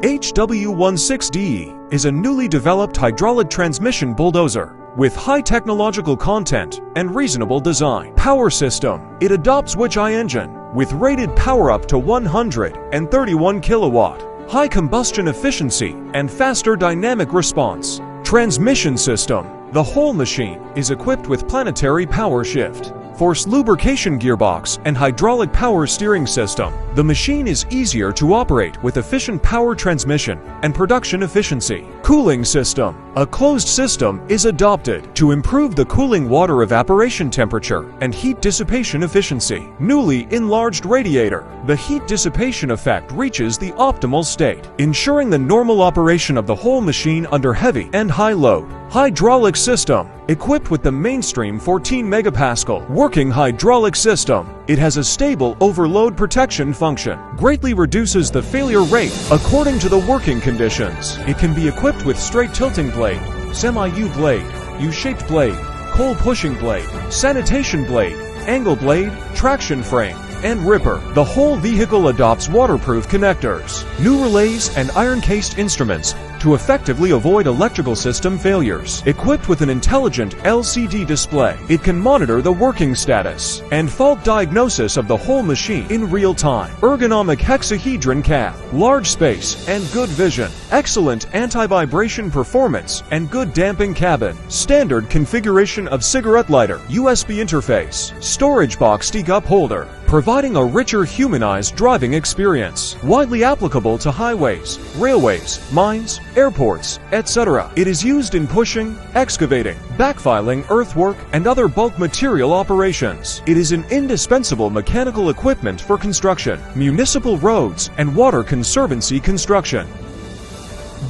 HW16D is a newly developed hydraulic transmission bulldozer with high technological content and reasonable design. Power system. It adopts Jual engine with rated power up to 131 kilowatt, high combustion efficiency, and faster dynamic response. Transmission system. The whole machine is equipped with planetary power shift, force lubrication gearbox, and hydraulic power steering system. The machine is easier to operate with efficient power transmission and production efficiency. Cooling system. A closed system is adopted to improve the cooling water evaporation temperature and heat dissipation efficiency. Newly enlarged radiator. The heat dissipation effect reaches the optimal state, ensuring the normal operation of the whole machine under heavy and high load. Hydraulic system. Equipped with the mainstream 14 megapascal working hydraulic system, it has a stable overload protection function, greatly reduces the failure rate according to the working conditions. It can be equipped with straight tilting blade, semi-U blade, U-shaped blade, coal pushing blade, sanitation blade, angle blade, traction frame, and ripper. The whole vehicle adopts waterproof connectors, new relays, and iron-cased instruments to effectively avoid electrical system failures. Equipped with an intelligent LCD display, it can monitor the working status and fault diagnosis of the whole machine in real time. Ergonomic hexahedron cab, large space, and good vision. Excellent anti-vibration performance and good damping cabin. Standard configuration of cigarette lighter, USB interface, storage box stick up holder, providing a richer humanized driving experience. Widely applicable to highways, railways, mines, airports, etc. It is used in pushing, excavating, backfiling earthwork, and other bulk material operations. It is an indispensable mechanical equipment for construction, municipal roads, and water conservancy construction.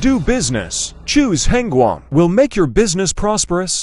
Do business. Choose Hengguang. Will make your business prosperous.